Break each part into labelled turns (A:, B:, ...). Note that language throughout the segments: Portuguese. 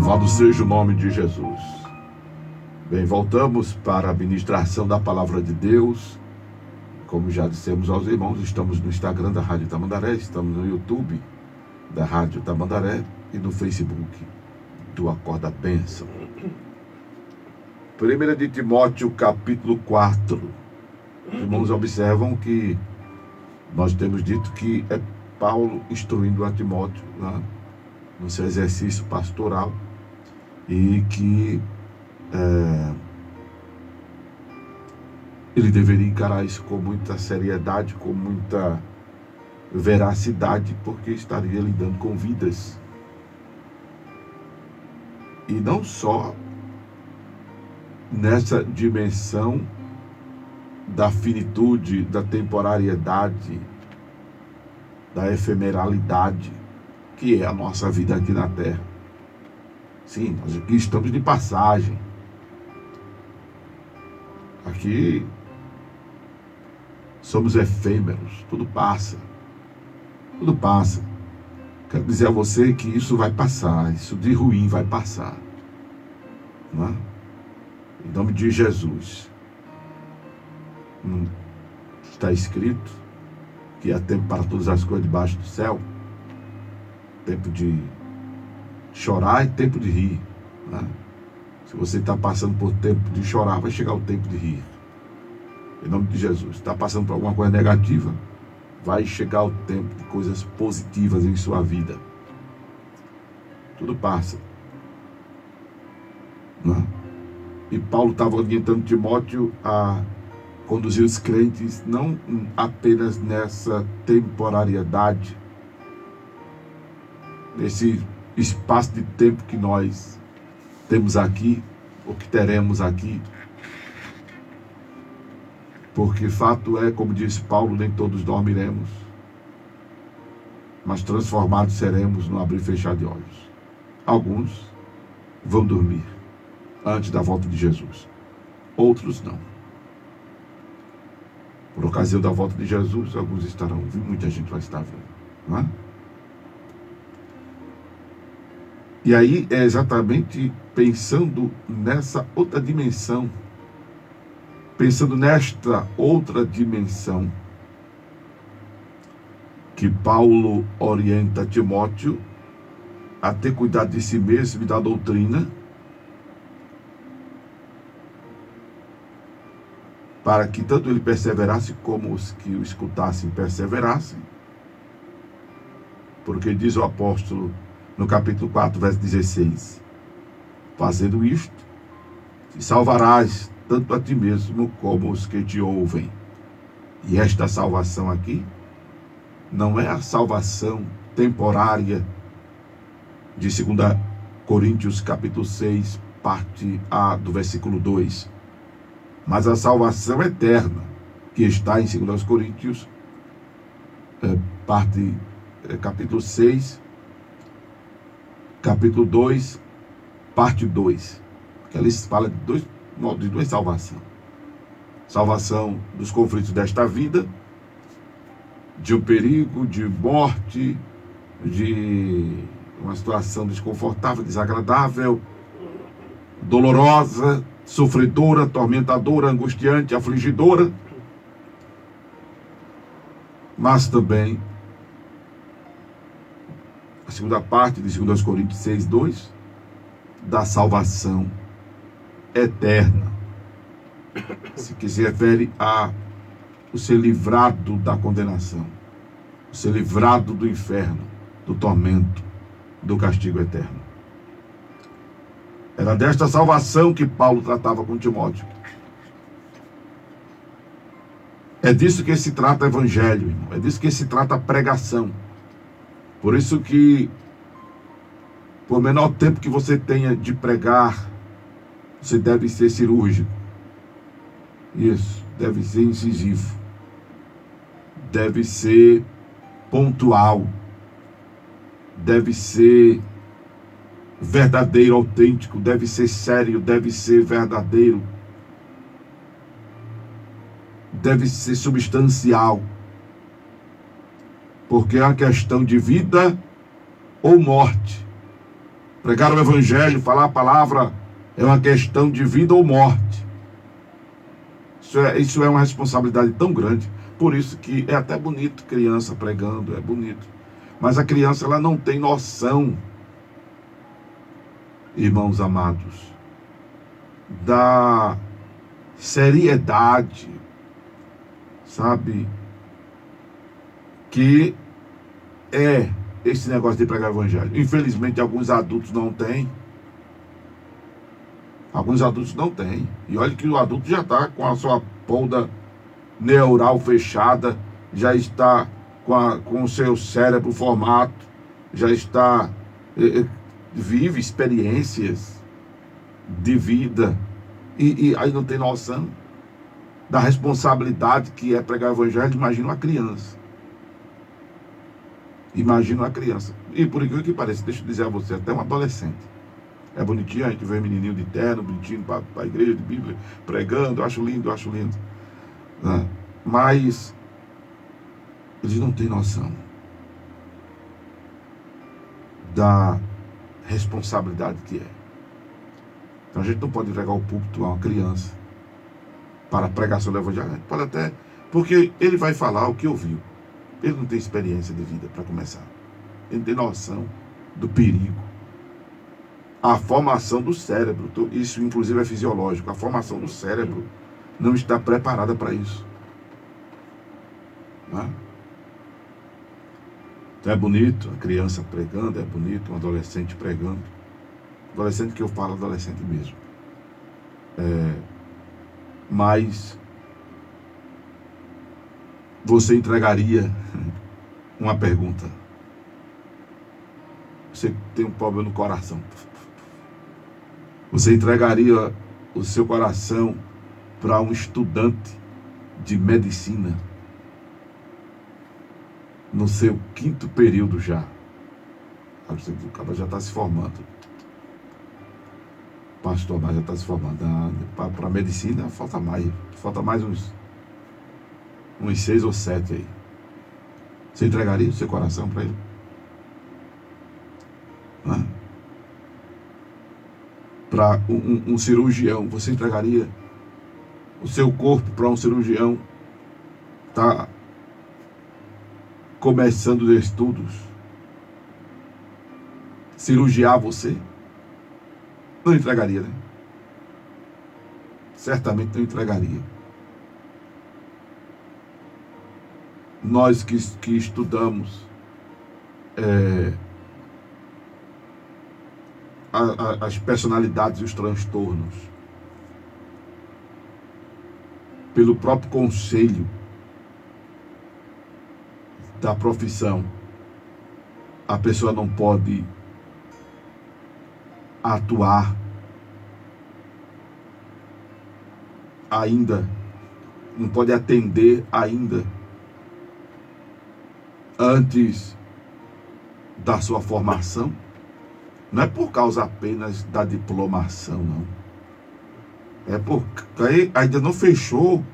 A: Louvado seja o nome de Jesus. Bem, voltamos para a ministração da Palavra de Deus. Como já dissemos aos irmãos, estamos no Instagram da Rádio Tamandaré, estamos no YouTube da Rádio Tamandaré e no Facebook do Acorda Bênção. 1 de Timóteo, capítulo 4. Os irmãos observam que nós temos dito que é Paulo instruindo a Timóteo, né, no seu exercício pastoral, e que ele deveria encarar isso com muita seriedade, com muita veracidade, porque estaria lidando com vidas. E não só nessa dimensão da finitude, da temporariedade, da efemeralidade, que é a nossa vida aqui na Terra. Sim, nós aqui estamos de passagem. Aqui somos efêmeros, tudo passa. Tudo passa. Quero dizer a você que isso vai passar, isso de ruim vai passar. Não é? Em nome de Jesus. Não está escrito que há tempo para todas as coisas debaixo do céu? Tempo de chorar e tempo de rir, né? Se você está passando por tempo de chorar, vai chegar o tempo de rir. Em nome de Jesus. Está passando por alguma coisa negativa, vai chegar o tempo de coisas positivas em sua vida. Tudo passa, né? E Paulo estava orientando Timóteo a conduzir os crentes não apenas nessa temporariedade, nesse espaço de tempo que nós temos aqui, ou que teremos aqui, porque fato é, como diz Paulo, nem todos dormiremos, mas transformados seremos no abrir e fechar de olhos. Alguns vão dormir antes da volta de Jesus, outros não. Por ocasião da volta de Jesus, alguns estarão vivos, muita gente vai estar vendo, não é? E aí é exatamente pensando nessa outra dimensão, pensando nesta outra dimensão, que Paulo orienta Timóteo a ter cuidado de si mesmo e da doutrina, para que tanto ele perseverasse como os que o escutassem perseverassem. Porque diz o apóstolo no capítulo 4, verso 16: fazendo isto, te salvarás tanto a ti mesmo como os que te ouvem. E esta salvação aqui não é a salvação temporária de 2 Coríntios capítulo 6, parte A do versículo 2, mas a salvação eterna, que está em 2 Coríntios, capítulo 6, capítulo 2, parte 2, que ela fala de duas salvações. Salvação dos conflitos desta vida, de um perigo, de morte, de uma situação desconfortável, desagradável, dolorosa, sofredora, atormentadora, angustiante, afligidora, mas também a segunda parte de 2 Coríntios 6, 2, da salvação eterna, que se refere a o ser livrado da condenação, o ser livrado do inferno, do tormento, do castigo eterno. Era desta salvação que Paulo tratava com Timóteo. É disso que se trata o evangelho, irmão. É disso que se trata a pregação. Por isso que, por menor tempo que você tenha de pregar, você deve ser cirúrgico. Isso, deve ser incisivo. Deve ser pontual. Deve ser verdadeiro, autêntico. Deve ser sério, deve ser verdadeiro. Deve ser substancial. Porque é uma questão de vida ou morte. Pregar o evangelho, falar a palavra, é uma questão de vida ou morte. Isso é uma responsabilidade tão grande. Por isso que é até bonito criança pregando, é bonito. Mas a criança, ela não tem noção, irmãos amados, da seriedade, sabe, que é esse negócio de pregar o evangelho. Infelizmente, alguns adultos não têm. Alguns adultos não têm. E olha que o adulto já está com a sua polda neural fechada, já está com o seu cérebro formado, já está, vive experiências de vida, e aí não tem noção da responsabilidade que é pregar o evangelho. Imagina uma criança. Imagina uma criança. E por incrível que pareça, deixa eu dizer a você, até um adolescente. É bonitinho, a gente vê menininho de terno, bonitinho para a igreja de Bíblia, pregando, eu acho lindo, né? Mas eles não têm noção da responsabilidade que é. Então a gente não pode entregar o púlpito a uma criança para pregar sobre o evangelho. A gente pode até, porque ele vai falar o que ouviu. Ele não tem experiência de vida, para começar. Ele não tem noção do perigo. A formação do cérebro, isso inclusive é fisiológico, a formação do cérebro não está preparada para isso. Né? Então é bonito a criança pregando, é bonito um adolescente pregando. Adolescente que eu falo, adolescente mesmo. Mas você entregaria uma pergunta. Você tem um problema no coração. Você entregaria o seu coração para um estudante de medicina no seu 5º período já? O cara já está se formando. Pastor, mas já está se formando. Para a medicina falta mais uns 6 ou 7 aí. Você entregaria o seu coração para ele? Para um cirurgião, você entregaria o seu corpo para um cirurgião? Está começando os estudos, cirurgiar você? Não entregaria, né? Certamente não entregaria. Nós que estudamos as personalidades e os transtornos, pelo próprio conselho da profissão, a pessoa não pode atuar ainda, não pode atender ainda antes da sua formação. Não é por causa apenas da diplomação, não. É porque ainda não fechou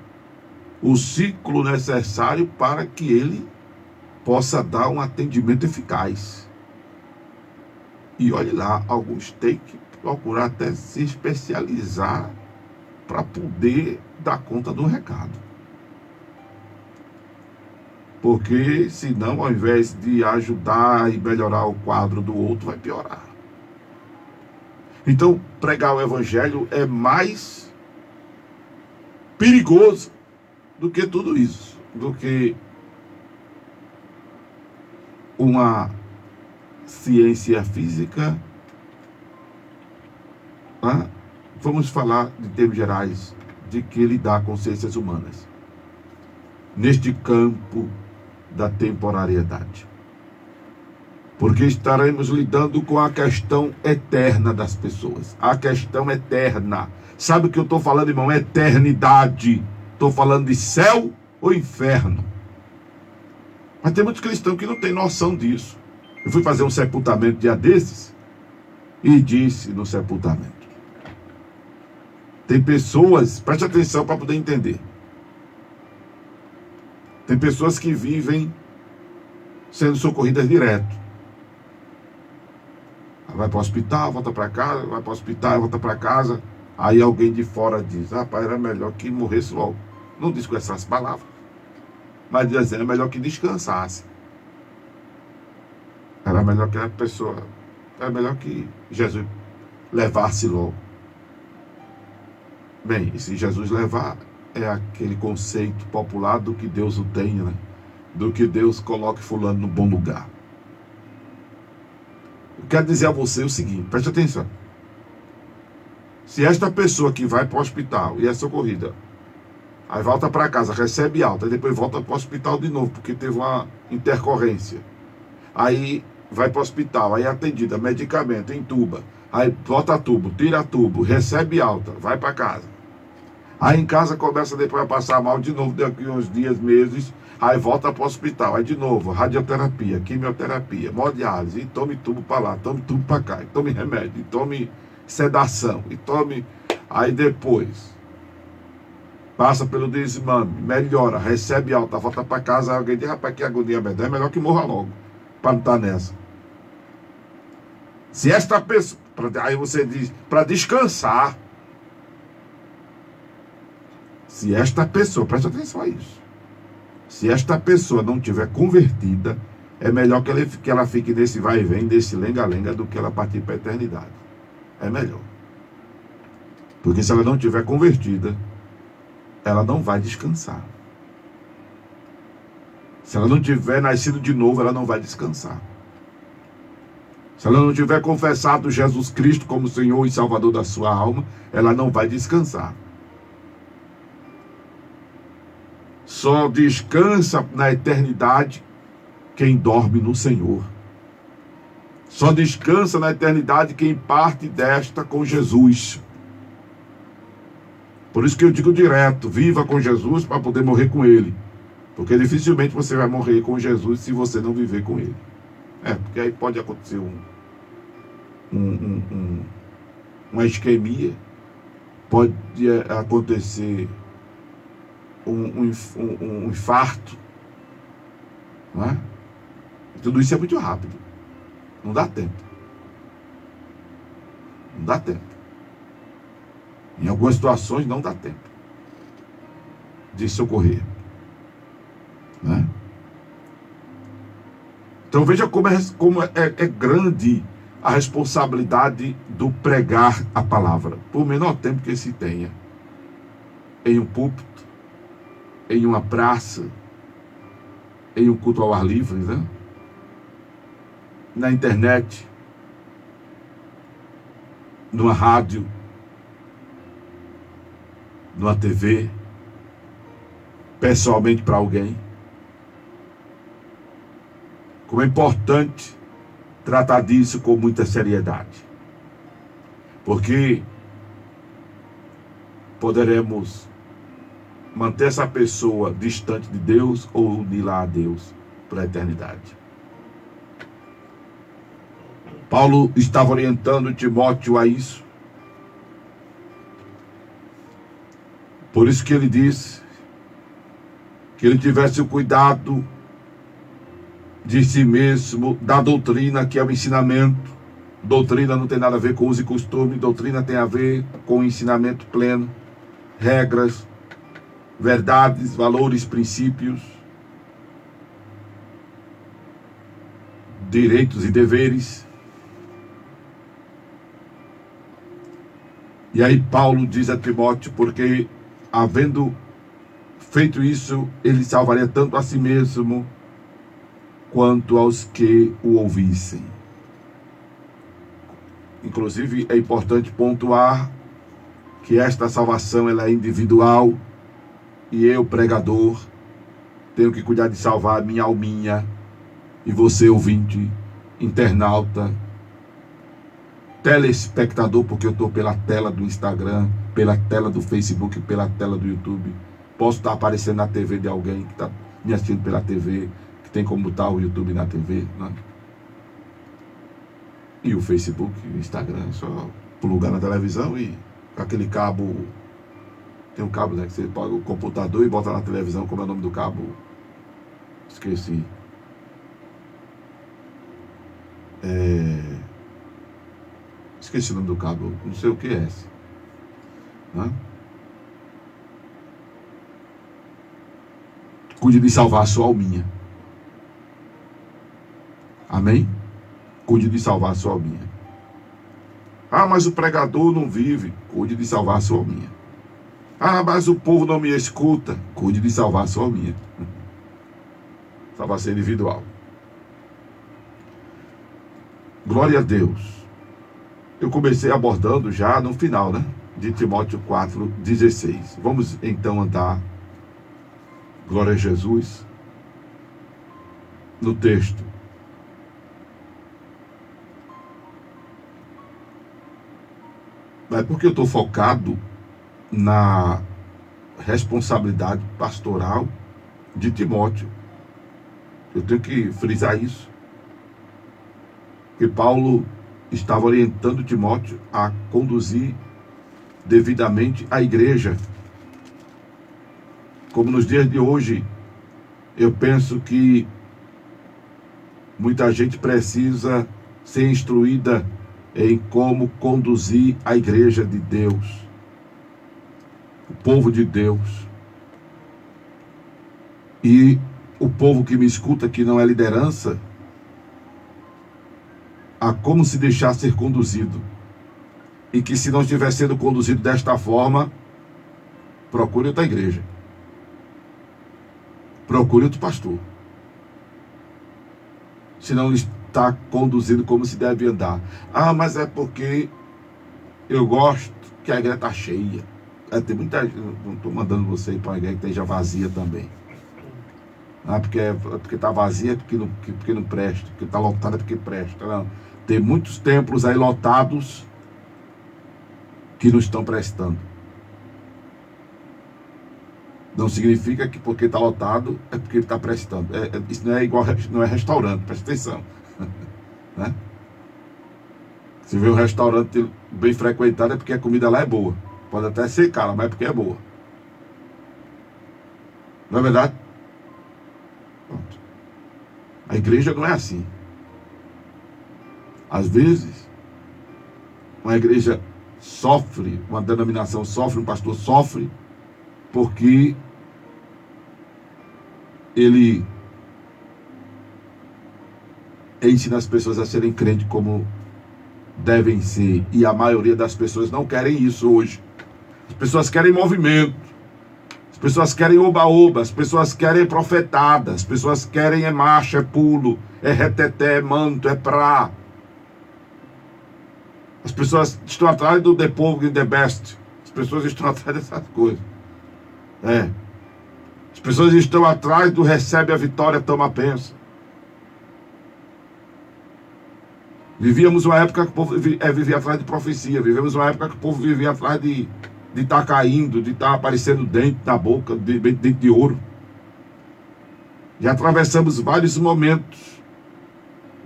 A: o ciclo necessário para que ele possa dar um atendimento eficaz. E olhe lá, alguns têm que procurar até se especializar para poder dar conta do recado. Porque senão, ao invés de ajudar e melhorar o quadro do outro, vai piorar. Então, pregar o evangelho é mais perigoso do que tudo isso, do que uma ciência física. Vamos falar de termos gerais, de que lidar com ciências humanas neste campo da temporariedade, porque estaremos lidando com a questão eterna das pessoas, a questão eterna. Sabe o que eu estou falando, irmão? Eternidade. Estou falando de céu ou inferno. Mas tem muitos cristãos que não têm noção disso. Eu fui fazer um sepultamento dia desses e disse no sepultamento: tem pessoas, preste atenção para poder entender, tem pessoas que vivem sendo socorridas direto. Vai para o hospital, volta para casa, vai para o hospital, volta para casa. Aí alguém de fora diz, rapaz, era melhor que morresse logo. Não diz com essas palavras, mas diz assim, é melhor que descansasse. Era melhor que a pessoa, era melhor que Jesus levasse logo. Bem, e se Jesus levar, é aquele conceito popular do que Deus o tenha, né? Do que Deus coloque fulano no bom lugar. Eu quero dizer a você o seguinte, preste atenção. Se esta pessoa que vai para o hospital e é socorrida, aí volta para casa, recebe alta, e depois volta para o hospital de novo, porque teve uma intercorrência. Aí vai para o hospital, aí é atendida, medicamento, entuba, aí bota tubo, tira tubo, recebe alta, vai para casa. Aí em casa começa depois a passar mal de novo, daqui uns dias, meses, aí volta para o hospital, aí de novo, radioterapia, quimioterapia, hemodiálise, e tome tubo para lá, tome tubo para cá, e tome remédio, e tome sedação, e tome... Aí depois, passa pelo desmame, melhora, recebe alta, volta para casa, aí alguém diz, rapaz, que agonia, é melhor que morra logo, para não estar nessa. Se esta pessoa, aí você diz, para descansar, se esta pessoa, preste atenção a isso, se esta pessoa não tiver convertida, é melhor que ela fique nesse vai e vem, desse lenga-lenga, do que ela partir para a eternidade. É melhor. Porque se ela não tiver convertida, ela não vai descansar. Se ela não tiver nascido de novo, ela não vai descansar. Se ela não tiver confessado Jesus Cristo como Senhor e Salvador da sua alma, ela não vai descansar. Só descansa na eternidade quem dorme no Senhor. Só descansa na eternidade quem parte desta com Jesus. Por isso que eu digo direto, viva com Jesus para poder morrer com Ele. Porque dificilmente você vai morrer com Jesus se você não viver com Ele. Porque aí pode acontecer uma isquemia, pode acontecer um infarto, não é? E tudo isso é muito rápido, não dá tempo, não dá tempo, em algumas situações não dá tempo de socorrer, né? Então veja como é grande a responsabilidade do pregar a palavra, por menor tempo que se tenha, em um púlpito, em uma praça, em um culto ao ar livre, né? Na internet, numa rádio, numa TV, pessoalmente para alguém. Como é importante tratar disso com muita seriedade, porque poderemos manter essa pessoa distante de Deus ou unir-la a Deus para a eternidade. Paulo estava orientando Timóteo a isso. Por isso que ele disse que ele tivesse o cuidado de si mesmo, da doutrina, que é o ensinamento. Doutrina não tem nada a ver com uso e costume, doutrina tem a ver com o ensinamento pleno, regras, verdades, valores, princípios, direitos e deveres. E aí Paulo diz a Timóteo, porque havendo feito isso, ele salvaria tanto a si mesmo quanto aos que o ouvissem. Inclusive é importante pontuar que esta salvação ela é individual, e eu, pregador, tenho que cuidar de salvar a minha alminha, e você, ouvinte, internauta, telespectador, porque eu estou pela tela do Instagram, pela tela do Facebook, pela tela do YouTube. Posso estar aparecendo na TV de alguém que está me assistindo pela TV, que tem como botar o YouTube na TV, né? E o Facebook, o Instagram, só plugar na televisão e com aquele cabo, tem um cabo, né, que você pega o computador e bota na televisão. Como é o nome do cabo? Esqueci. Esqueci o nome do caboclo, não sei o que é esse. Né? Cuide de salvar a sua alminha. Amém? Cuide de salvar a sua alminha. Ah, mas o pregador não vive. Cuide de salvar a sua alminha. Ah, mas o povo não me escuta. Cuide de salvar a sua alminha. Salvação individual. Glória a Deus. Eu comecei abordando já no final, né? De Timóteo 4:16. Vamos então andar, glória a Jesus, no texto. É porque eu estou focado na responsabilidade pastoral de Timóteo. Eu tenho que frisar isso. Que Paulo estava orientando Timóteo a conduzir devidamente a igreja. Como nos dias de hoje, eu penso que muita gente precisa ser instruída em como conduzir a igreja de Deus, o povo de Deus. E o povo que me escuta, que não é liderança, a como se deixar ser conduzido. E que se não estiver sendo conduzido desta forma, procure outra igreja. Procure outro pastor. Se não está conduzindo como se deve andar. Ah, mas é porque eu gosto que a igreja está cheia. Tem muita gente, não estou mandando você ir para uma igreja que esteja vazia também. Ah, porque está vazia, porque não presta. Porque está lotada, porque presta. Não. Tem muitos templos aí lotados que não estão prestando. Não significa que porque está lotado é porque está prestando. Isso não é igual, não é restaurante, presta atenção. Né? Se vê um restaurante bem frequentado é porque a comida lá é boa. Pode até ser cara, mas é porque é boa. Não é verdade? Pronto. A igreja não é assim. Às vezes, uma igreja sofre, uma denominação sofre, um pastor sofre, porque ele ensina as pessoas a serem crentes como devem ser. E a maioria das pessoas não querem isso hoje. As pessoas querem movimento. As pessoas querem oba-oba. As pessoas querem profetada. As pessoas querem marcha, é pulo, é reteté, é manto, é pra. As pessoas estão atrás do the povo the best. As pessoas estão atrás dessas coisas. As pessoas estão atrás do recebe a vitória, toma a bênção. Vivíamos uma época que o povo vivia atrás de profecia. Vivemos uma época que o povo vivia atrás de estar caindo, de estar aparecendo dente na boca, dente de ouro. Já atravessamos vários momentos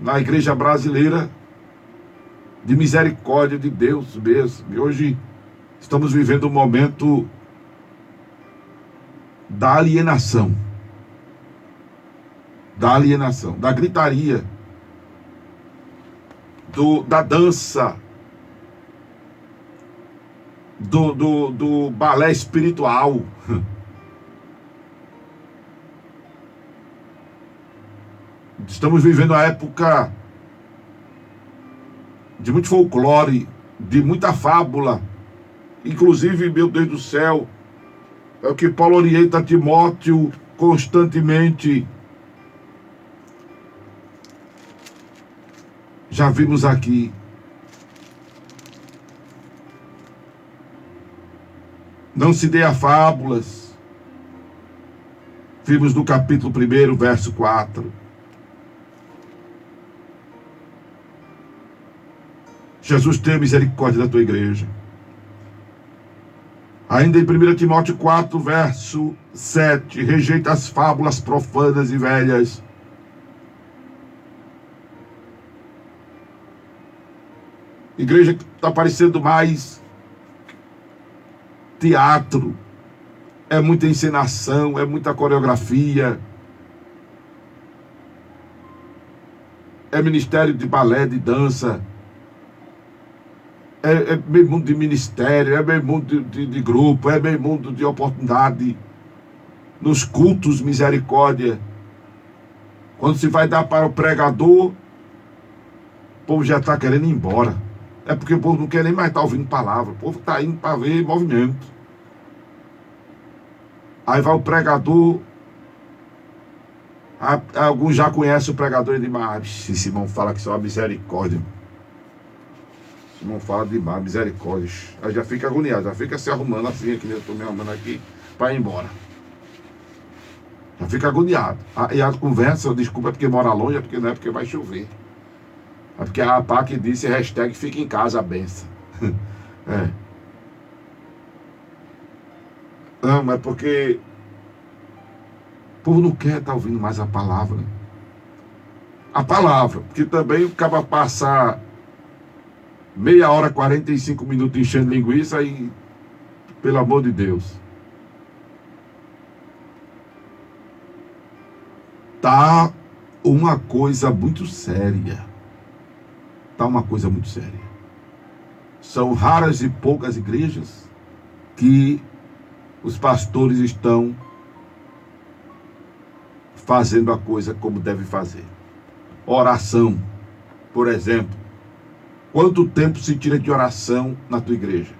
A: na igreja brasileira de misericórdia de Deus mesmo. E hoje estamos vivendo um momento da alienação. Da alienação, da gritaria, da dança, do balé espiritual. Estamos vivendo a época de muito folclore, de muita fábula. Inclusive, meu Deus do céu, é o que Paulo orienta Timóteo constantemente. Já vimos aqui. Não se dê a fábulas. Vimos no capítulo 1, verso 4. Jesus, tenha misericórdia da tua igreja. Ainda em 1 Timóteo 4, verso 7. Rejeita as fábulas profanas e velhas. Igreja que está parecendo mais teatro. É muita encenação, é muita coreografia. É ministério de balé, de dança. é meio mundo de ministério, é meio mundo de grupo, é meio mundo de oportunidade. Nos cultos, misericórdia. Quando se vai dar para o pregador, o povo já está querendo ir embora. É porque o povo não quer nem mais estar ouvindo palavra. O povo está indo para ver movimento. Aí vai o pregador. Alguns já conhecem o pregador e dizem, mas esse irmão fala que só a misericórdia. Esse irmão fala demais, misericórdia. Aí já fica agoniado, já fica se arrumando assim, que eu estou me arrumando aqui, para ir embora. Já fica agoniado. E a conversa, desculpa, é porque mora longe, é porque não é porque vai chover. É porque a PAC disse hashtag fica em casa a benção. É. Não, mas porque o povo não quer estar ouvindo mais a palavra. A palavra, porque também o cara passar meia hora, 45 minutos enchendo linguiça e, pelo amor de Deus. Tá uma coisa muito séria. Tá uma coisa muito séria. São raras e poucas igrejas que os pastores estão fazendo a coisa como deve fazer. Oração, por exemplo. Quanto tempo se tira de oração na tua igreja?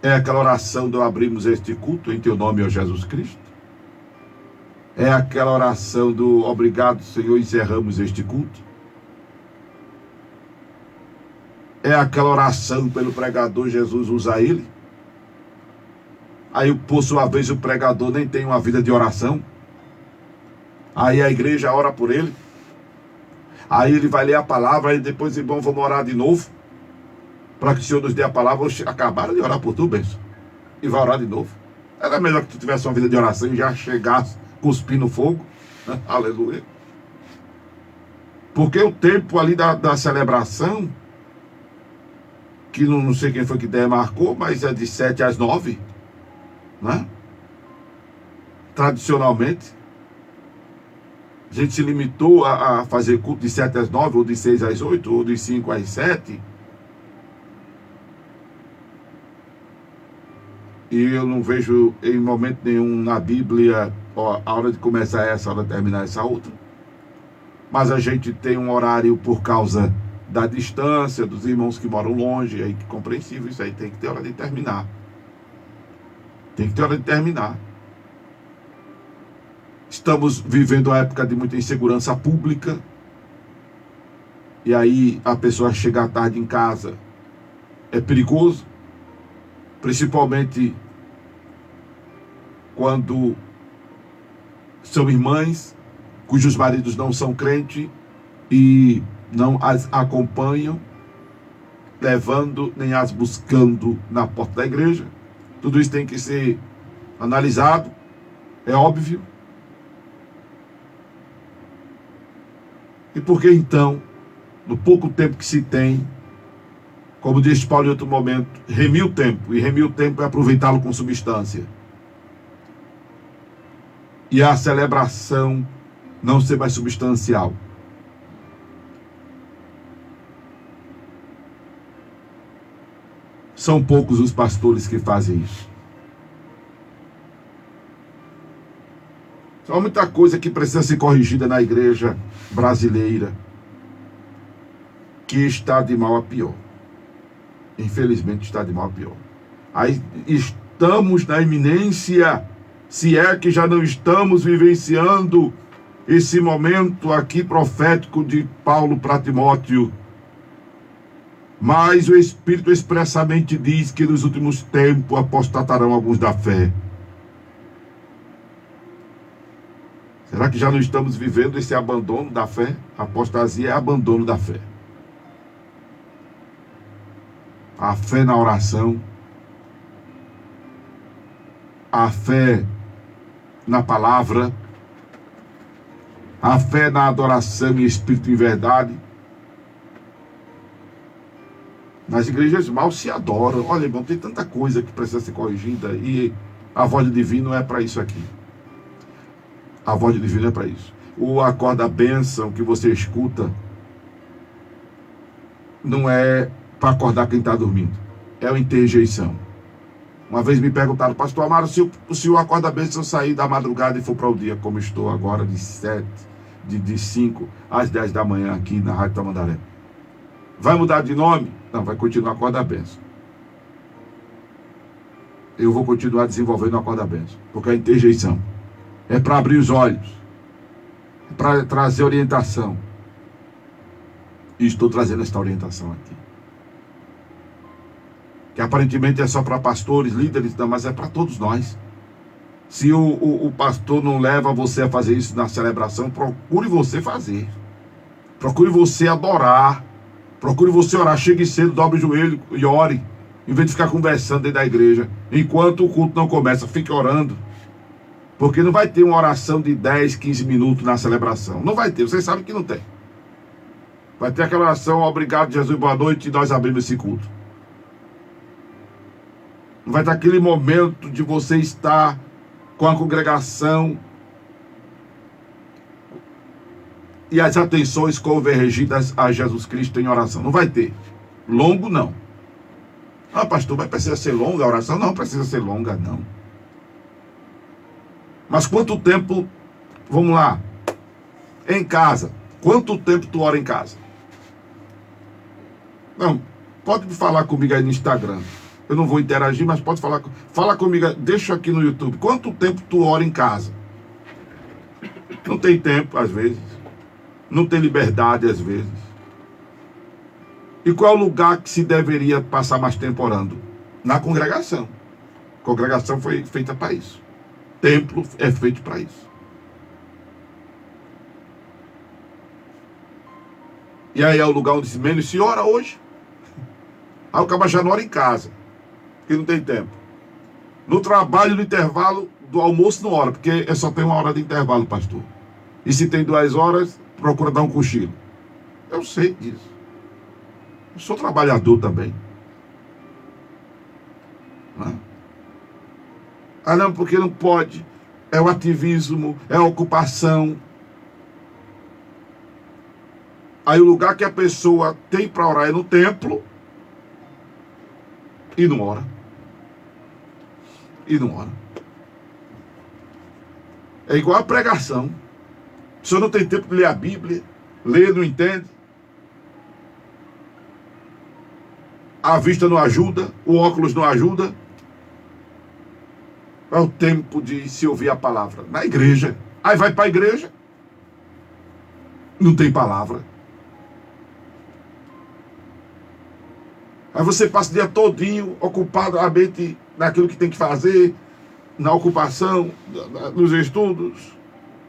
A: É aquela oração do abrimos este culto em teu nome, ó Jesus Cristo? É aquela oração do obrigado, Senhor, encerramos este culto? É aquela oração pelo pregador, Jesus usa ele? Aí, por sua vez, o pregador nem tem uma vida de oração. Aí a igreja ora por ele. Aí ele vai ler a palavra, aí depois, irmão, vamos orar de novo, para que o Senhor nos dê a palavra. Acabaram de orar por tu, benção, e vai orar de novo. Era melhor que tu tivesse uma vida de oração e já chegasse cuspindo fogo. Aleluia. Porque o tempo ali da celebração, que não sei quem foi que demarcou, mas é de 7 às 9, né? Tradicionalmente, a gente se limitou a fazer culto de 7 às 9, ou de 6 às 8, ou de 5 às 7. E eu não vejo em momento nenhum na Bíblia, ó, a hora de começar essa, a hora de terminar essa outra. Mas a gente tem um horário por causa da distância, dos irmãos que moram longe, aí que é compreensível, isso aí tem que ter hora de terminar. Tem que ter hora de terminar. Estamos vivendo uma época de muita insegurança pública. E aí a pessoa chegar tarde em casa é perigoso. Principalmente quando são irmãs cujos maridos não são crentes e não as acompanham, levando nem as buscando na porta da igreja. Tudo isso tem que ser analisado, é óbvio. E por que então, no pouco tempo que se tem, como disse Paulo em outro momento, remir o tempo, e remir o tempo é aproveitá-lo com substância. E a celebração não ser mais substancial. São poucos os pastores que fazem isso. Há muita coisa que precisa ser corrigida na igreja brasileira, que está de mal a pior. Infelizmente está de mal a pior. Aí estamos na iminência, se é que já não estamos vivenciando esse momento aqui profético de Paulo para Timóteo. Mas o Espírito expressamente diz que nos últimos tempos apostatarão alguns da fé. Será que já não estamos vivendo esse abandono da fé? A apostasia é abandono da fé. A fé na oração, a fé na palavra, a fé na adoração em espírito e verdade. Nas igrejas mal se adoram. Olha, irmão, tem tanta coisa que precisa ser corrigida e a voz do divino é para isso aqui. A voz do divino é para isso. O acorde da bênção que você escuta não é para acordar quem está dormindo. É uma interjeição. Uma vez me perguntaram, pastor Amaro, se o senhor acorda bem se eu sair da madrugada e for para o dia, como estou agora, de 5 às 10 da manhã aqui na Rádio Tamandaré. Vai mudar de nome? Não, vai continuar Acorda Benção. Eu vou continuar desenvolvendo o Acorda Benção, porque é interjeição. É para abrir os olhos, é para trazer orientação. E estou trazendo esta orientação aqui. Que aparentemente é só para pastores, líderes, não, mas é para todos nós. Se o pastor não leva você a fazer isso na celebração, procure você fazer. Procure você adorar. Procure você orar. Chegue cedo, dobre o joelho e ore. Em vez de ficar conversando dentro da igreja. Enquanto o culto não começa, fique orando. Porque não vai ter uma oração de 10, 15 minutos na celebração. Não vai ter, vocês sabem que não tem. Vai ter aquela oração, obrigado Jesus, boa noite, e nós abrimos esse culto. Não vai ter aquele momento de você estar com a congregação e as atenções convergidas a Jesus Cristo em oração. Não vai ter. Longo, não. Ah, pastor, mas precisa ser longa a oração? Não precisa ser longa, não. Mas quanto tempo, vamos lá, em casa, quanto tempo tu ora em casa? Não, pode falar comigo aí no Instagram. Eu não vou interagir, mas pode falar. Fala comigo, deixa aqui no YouTube. Quanto tempo tu ora em casa? Não tem tempo, às vezes. Não tem liberdade, às vezes. E qual é o lugar que se deveria passar mais tempo orando? Na congregação. A congregação foi feita para isso. Templo é feito para isso. E aí é o lugar onde menos se ora hoje. Aí o cara já não ora em casa, porque não tem tempo. No trabalho, no intervalo do almoço não ora, porque só tem 1 hora de intervalo, pastor. E se tem 2 horas, procura dar um cochilo. Eu sei disso. Eu sou trabalhador também. Não? Ah, não, porque não pode. É o ativismo, é a ocupação. Aí o lugar que a pessoa tem para orar é no templo. E não ora. E não ora. É igual a pregação. O senhor não tem tempo de ler a Bíblia. Lê, não entende. A vista não ajuda. O óculos não ajuda. É o tempo de se ouvir a palavra. Na igreja. Aí vai para a igreja. Não tem palavra. Aí você passa o dia todinho ocupado a mente naquilo que tem que fazer, na ocupação, nos estudos,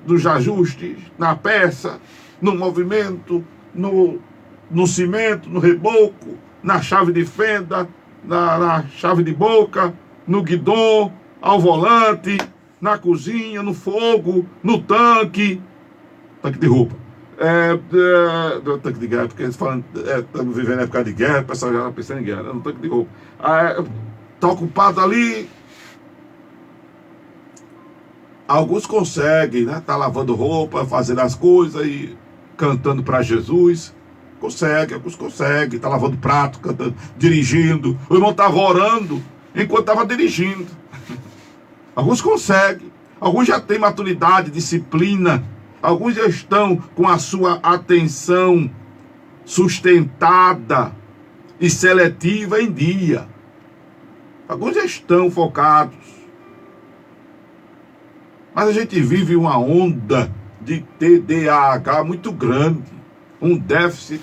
A: nos ajustes, na peça, no movimento, no cimento, no reboco, na chave de fenda, na chave de boca, no guidão, ao volante, na cozinha, no fogo, no tanque de roupa. Tanque de guerra, porque eles falam, estamos vivendo na época de guerra, o pessoal já está pensando em guerra, no tanque de roupa. Está ocupado ali. Alguns conseguem, né? Tá lavando roupa, fazendo as coisas e cantando para Jesus. Consegue, alguns conseguem. Tá lavando prato, cantando, dirigindo. O irmão estava orando enquanto estava dirigindo. Alguns conseguem. Alguns já têm maturidade, disciplina. Alguns já estão com a sua atenção sustentada e seletiva em dia. Alguns já estão focados. Mas a gente vive uma onda de TDAH muito grande. Um déficit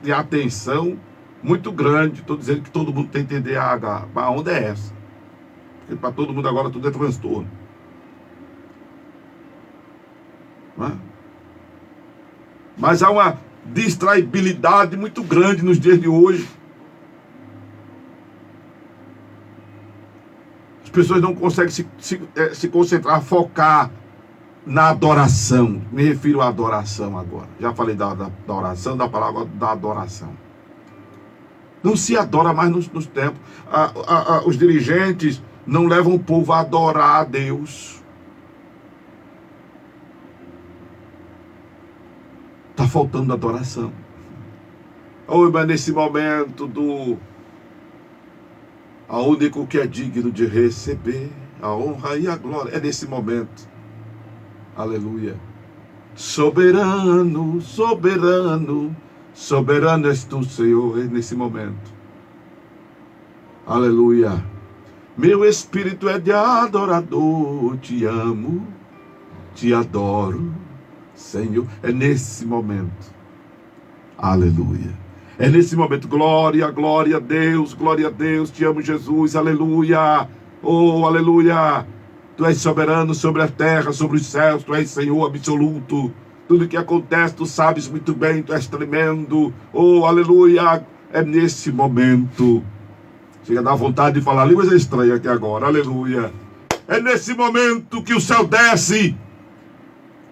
A: de atenção muito grande. Estou dizendo que todo mundo tem TDAH. Mas a onda é essa. Porque para todo mundo agora tudo é transtorno. Mas há uma distraibilidade muito grande nos dias de hoje. As pessoas não conseguem se concentrar, focar na adoração. Me refiro à adoração agora. Já falei da oração, da palavra da adoração. Não se adora mais nos tempos. Os dirigentes não levam o povo a adorar a Deus. Está faltando adoração. Mas nesse momento a único que é digno de receber a honra e a glória. É nesse momento. Aleluia. Soberano, soberano, soberano és tu, Senhor. É nesse momento. Aleluia. Meu espírito é de adorador. Te amo, te adoro, Senhor. É nesse momento. Aleluia. É nesse momento. Glória, glória a Deus, glória a Deus. Te amo, Jesus. Aleluia. Oh, aleluia. Tu és soberano sobre a terra, sobre os céus. Tu és Senhor absoluto. Tudo que acontece, tu sabes muito bem. Tu és tremendo. Oh, aleluia. É nesse momento. Chega a dar vontade de falar línguas estranhas aqui agora. Aleluia. É nesse momento que o céu desce.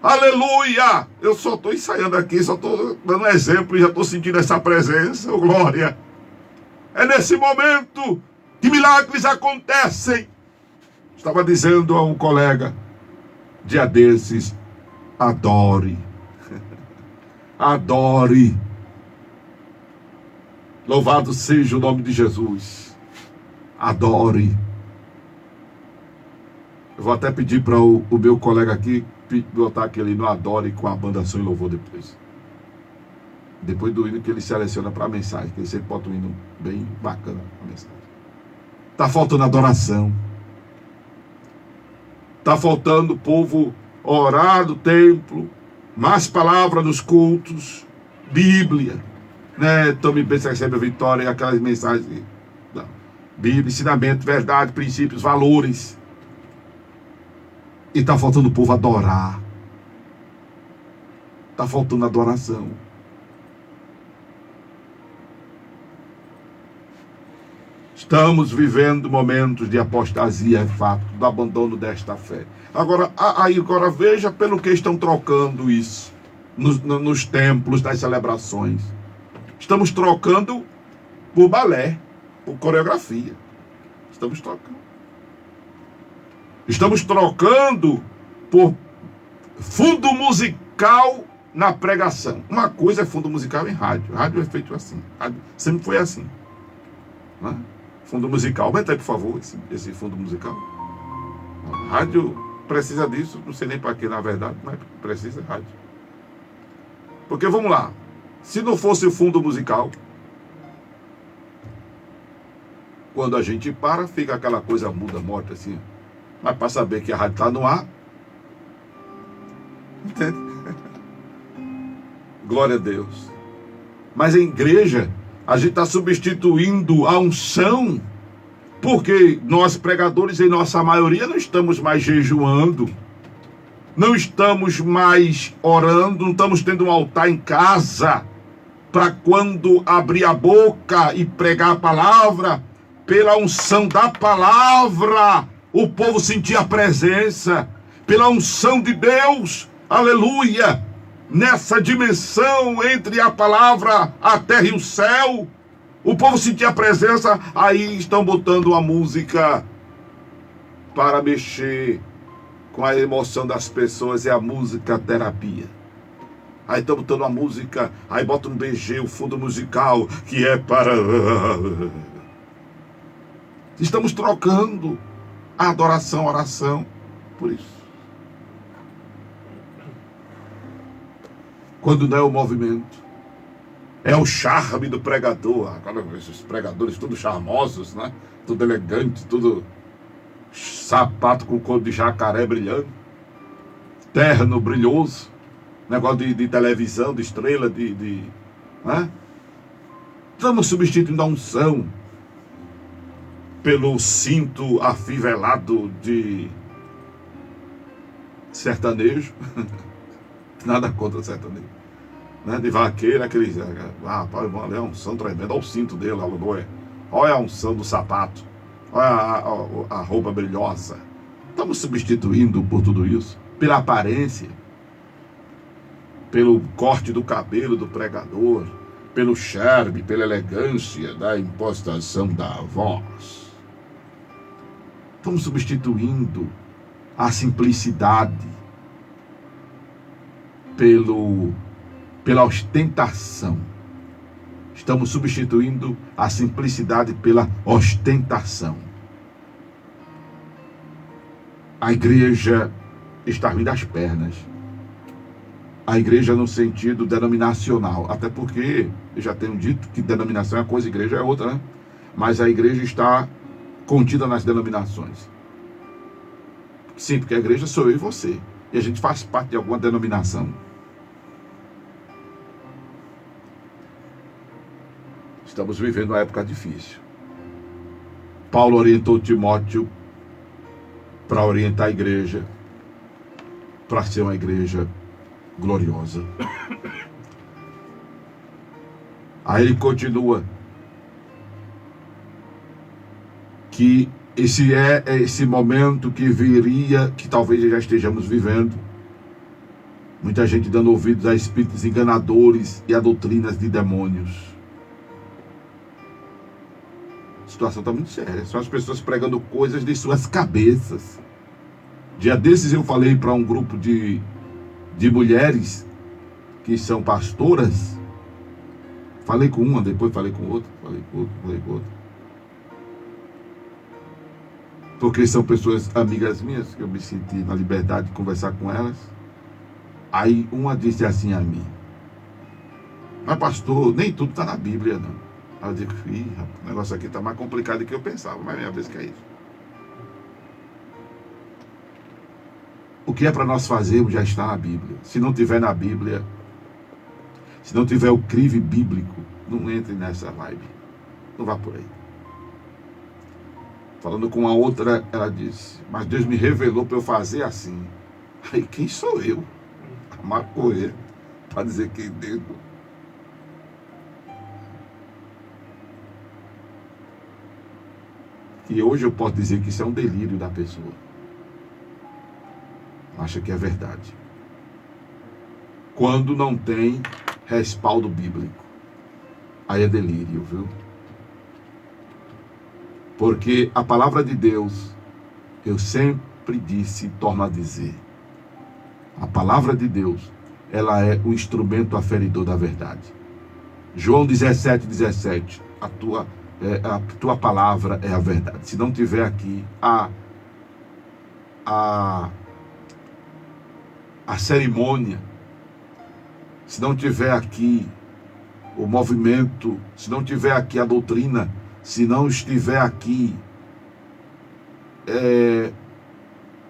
A: Aleluia. Eu só estou ensaiando aqui, só estou dando exemplo e já estou sentindo essa presença. Oh, glória. É nesse momento que milagres acontecem. Estava dizendo a um colega, dia desses, adore. Adore. Louvado seja o nome de Jesus. Adore. Eu vou até pedir para o meu colega aqui botar aquele no Adore com a banda Som e Louvor depois. Depois do hino que ele seleciona para a mensagem, que ele sempre bota um hino bem bacana para a mensagem. Está faltando adoração. Está faltando o povo orar no templo, mais palavras nos cultos, Bíblia, né? Tome bênção, recebe a vitória, e aquelas mensagens. Não. Bíblia, ensinamento, verdade, princípios, valores. E está faltando o povo adorar. Está faltando adoração. Estamos vivendo momentos de apostasia, é fato, do abandono desta fé. Agora veja pelo que estão trocando isso nos templos, das celebrações. Estamos trocando por balé, por coreografia. Estamos trocando. Estamos trocando por fundo musical na pregação. Uma coisa é fundo musical em rádio. Rádio é feito assim. Rádio sempre foi assim. Não é? Fundo musical. Aumenta aí, por favor, esse fundo musical. A rádio precisa disso. Não sei nem para que, na verdade, mas precisa rádio. Porque, vamos lá. Se não fosse o fundo musical, quando a gente para, fica aquela coisa muda, morta assim. Mas para saber que a rádio está no ar, entende? Glória a Deus. Mas em igreja, a gente está substituindo a unção, porque nós pregadores, em nossa maioria, não estamos mais jejuando, não estamos mais orando, não estamos tendo um altar em casa, para quando abrir a boca e pregar a palavra, pela unção da palavra, o povo sentir a presença, pela unção de Deus, aleluia, nessa dimensão entre a palavra, a terra e o céu, o povo sentir a presença. Aí estão botando a música para mexer com a emoção das pessoas, é a música terapia. Aí estão botando a música, aí botam um BG, o fundo musical, que é para... Estamos trocando a adoração, a oração, por isso. Quando não é o movimento, é o charme do pregador. Agora esses pregadores tudo charmosos, né? Tudo elegante, tudo sapato com couro de jacaré brilhando, terno brilhoso, negócio de televisão, de estrela, né? Estamos substituindo a unção pelo cinto afivelado de sertanejo. Nada contra o sertanejo, né? De vaqueiro, aqueles... rapaz, ali é a unção tremenda. Olha o cinto dele, olha a unção do sapato, olha a roupa brilhosa. Estamos substituindo por tudo isso, pela aparência, pelo corte do cabelo do pregador, pelo charme, pela elegância da impostação da voz. Estamos substituindo a simplicidade pela ostentação. Estamos substituindo a simplicidade pela ostentação. A igreja está ruim das pernas. A igreja no sentido denominacional. Até porque, eu já tenho dito que denominação é uma coisa, igreja é outra, né? Mas a igreja está contida nas denominações. Sim, porque a igreja sou eu e você. E a gente faz parte de alguma denominação. Estamos vivendo uma época difícil. Paulo orientou Timóteo para orientar a igreja, para ser uma igreja gloriosa. Aí ele continua que esse é esse momento que viria, que talvez já estejamos vivendo. Muita gente dando ouvidos a espíritos enganadores e a doutrinas de demônios. A situação está muito séria. São as pessoas pregando coisas de suas cabeças. Dia desses eu falei para um grupo de mulheres que são pastoras. Falei com uma, depois falei com outra, falei com outra. Porque são pessoas amigas minhas, que eu me senti na liberdade de conversar com elas. Aí uma disse assim a mim: mas pastor, nem tudo está na Bíblia, não. Aí eu digo: o negócio aqui está mais complicado do que eu pensava, mas minha vez que é isso. O que é para nós fazermos já está na Bíblia. Se não tiver na Bíblia, se não tiver o crivo bíblico, não entre nessa vibe. Não vá por aí. Falando com a outra, ela disse: mas Deus me revelou para eu fazer assim. Aí quem sou eu? A maconha, para dizer que Deus... E hoje eu posso dizer que isso é um delírio da pessoa. Acha que é verdade. Quando não tem respaldo bíblico, aí é delírio, viu? Porque a palavra de Deus, eu sempre disse e torno a dizer, a palavra de Deus, ela é o instrumento aferidor da verdade. João 17:17, a tua palavra é a verdade. Se não tiver aqui a cerimônia, se não tiver aqui o movimento, se não tiver aqui a doutrina, se não estiver aqui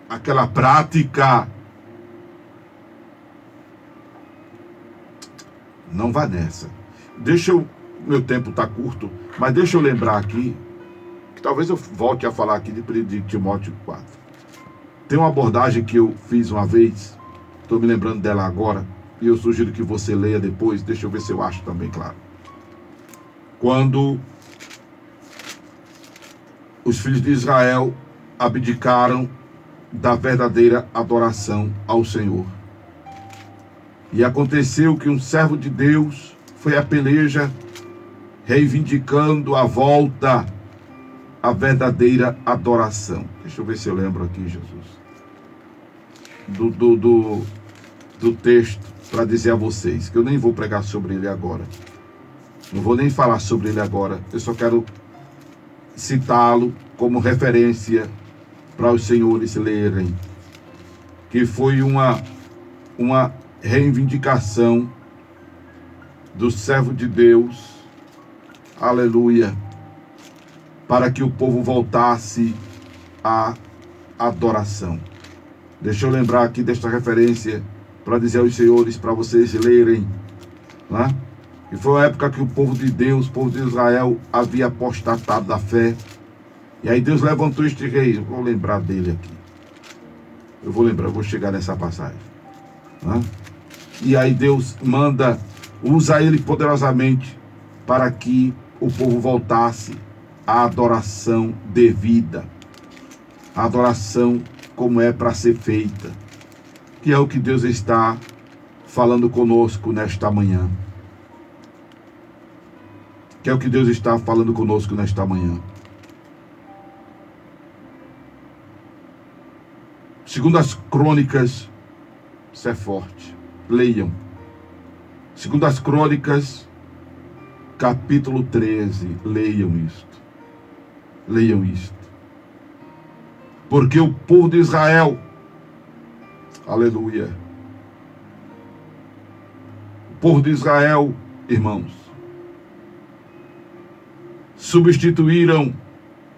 A: aquela prática, não vá nessa. Meu tempo está curto, mas deixa eu lembrar aqui, que talvez eu volte a falar aqui de Timóteo 4. Tem uma abordagem que eu fiz uma vez, estou me lembrando dela agora, e eu sugiro que você leia depois, deixa eu ver se eu acho também, claro. Quando os filhos de Israel abdicaram da verdadeira adoração ao Senhor. E aconteceu que um servo de Deus foi à peleja, reivindicando a volta à verdadeira adoração. Deixa eu ver se eu lembro aqui, Jesus. Do texto, para dizer a vocês, que eu nem vou pregar sobre ele agora. Não vou nem falar sobre ele agora. Eu só quero citá-lo como referência para os senhores lerem, que foi uma reivindicação do servo de Deus, aleluia, para que o povo voltasse à adoração. Deixa eu lembrar aqui desta referência para dizer aos senhores, para vocês lerem, né? E foi a época que o povo de Deus, o povo de Israel, havia apostatado da fé. E aí Deus levantou este rei. Eu vou lembrar dele aqui. Eu vou chegar nessa passagem. Né? E aí Deus usa ele poderosamente para que o povo voltasse à adoração devida. A adoração como é para ser feita. Que é o que Deus está falando conosco nesta manhã. Que é o que Deus está falando conosco nesta manhã. Segundo as crônicas, isso é forte, leiam. Segundo as crônicas, capítulo 13. Leiam isto. Leiam isto. Porque o povo de Israel, aleluia, o povo de Israel, irmãos, substituíram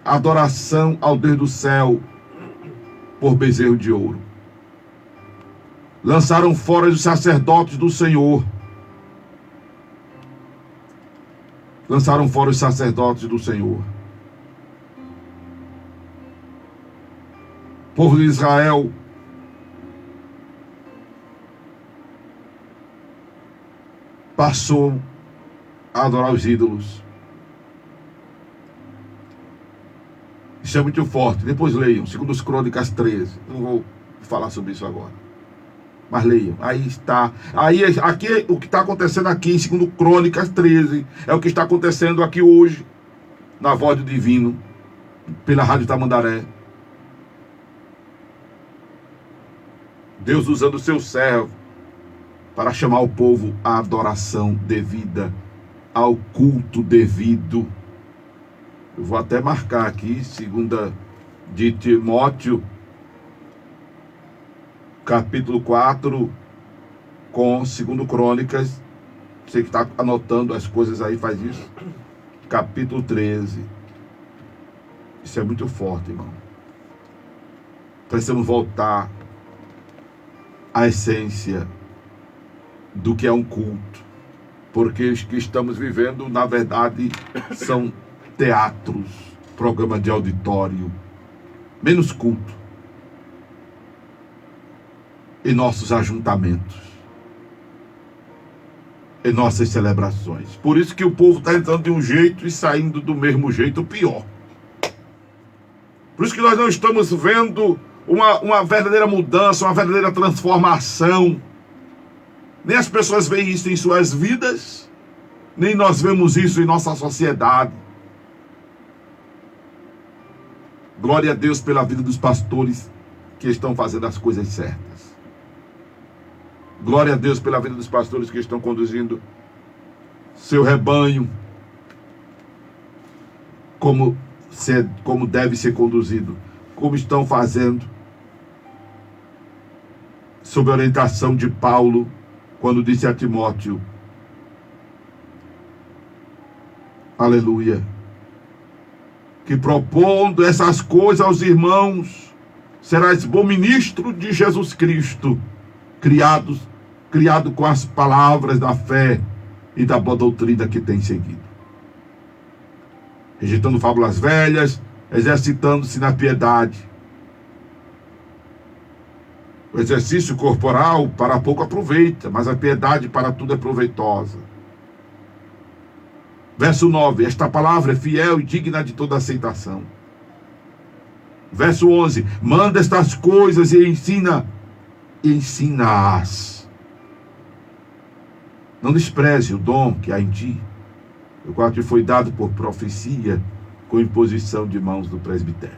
A: a adoração ao Deus do céu por bezerro de ouro. Lançaram fora os sacerdotes do Senhor. Lançaram fora os sacerdotes do Senhor. O povo de Israel passou a adorar os ídolos. Isso é muito forte. Depois leiam, 2 Crônicas 13. Não vou falar sobre isso agora. Mas leiam. Aí está. Aqui, o que está acontecendo aqui em 2 Crônicas 13 é o que está acontecendo aqui hoje, na Voz do Divino, pela Rádio Tamandaré. Deus usando o seu servo para chamar o povo à adoração devida, ao culto devido. Eu vou até marcar aqui, 2 de Timóteo, capítulo 4, com 2 Crônicas. Você que está anotando as coisas aí, faz isso. Capítulo 13. Isso é muito forte, irmão. Precisamos voltar à essência do que é um culto. Porque os que estamos vivendo, na verdade, são teatros, programa de auditório, menos culto em nossos ajuntamentos, em nossas celebrações. Por isso que o povo está entrando de um jeito e saindo do mesmo jeito, pior. Por isso que nós não estamos vendo uma verdadeira mudança, uma verdadeira transformação. Nem as pessoas veem isso em suas vidas, nem nós vemos isso em nossa sociedade. Glória a Deus pela vida dos pastores que estão fazendo as coisas certas. Glória a Deus pela vida dos pastores que estão conduzindo seu rebanho como deve ser conduzido, como estão fazendo, sob a orientação de Paulo, quando disse a Timóteo, aleluia, que propondo essas coisas aos irmãos, serás bom ministro de Jesus Cristo, criado com as palavras da fé e da boa doutrina que tem seguido, rejeitando fábulas velhas, exercitando-se na piedade. O exercício corporal para pouco aproveita, mas a piedade para tudo é proveitosa. Verso 9, esta palavra é fiel e digna de toda aceitação. Verso 11, manda estas coisas e ensina-as. Não despreze o dom que há em ti, o qual te foi dado por profecia, com imposição de mãos do presbitério.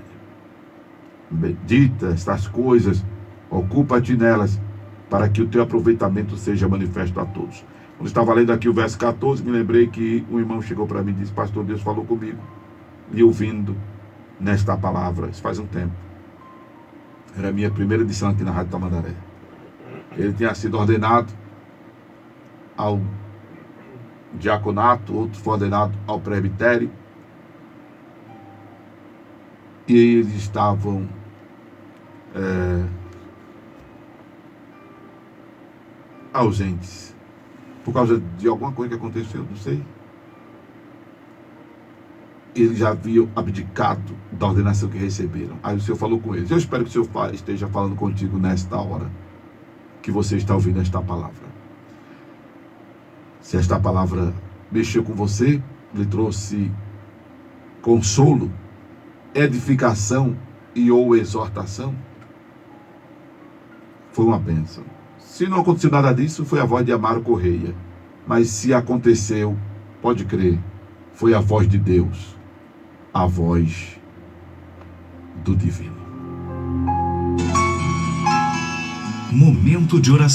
A: Bendita estas coisas, ocupa-te nelas, para que o teu aproveitamento seja manifesto a todos. Quando estava lendo aqui o verso 14, me lembrei que um irmão chegou para mim e disse, pastor, Deus falou comigo, e ouvindo nesta palavra, isso faz um tempo. Era a minha primeira edição aqui na Rádio Tamandaré. Ele tinha sido ordenado ao diaconato, outro foi ordenado ao presbitério, e eles estavam ausentes por causa de alguma coisa que aconteceu, não sei. Eles já haviam abdicado da ordenação que receberam. Aí o Senhor falou com eles. Eu espero que o Senhor esteja falando contigo nesta hora que você está ouvindo esta palavra. Se esta palavra mexeu com você, lhe trouxe consolo, edificação e ou exortação, foi uma bênção. Se não aconteceu nada disso, foi a voz de Amaro Correia. Mas se aconteceu, pode crer, foi a voz de Deus, a voz do Divino.
B: Momento de oração.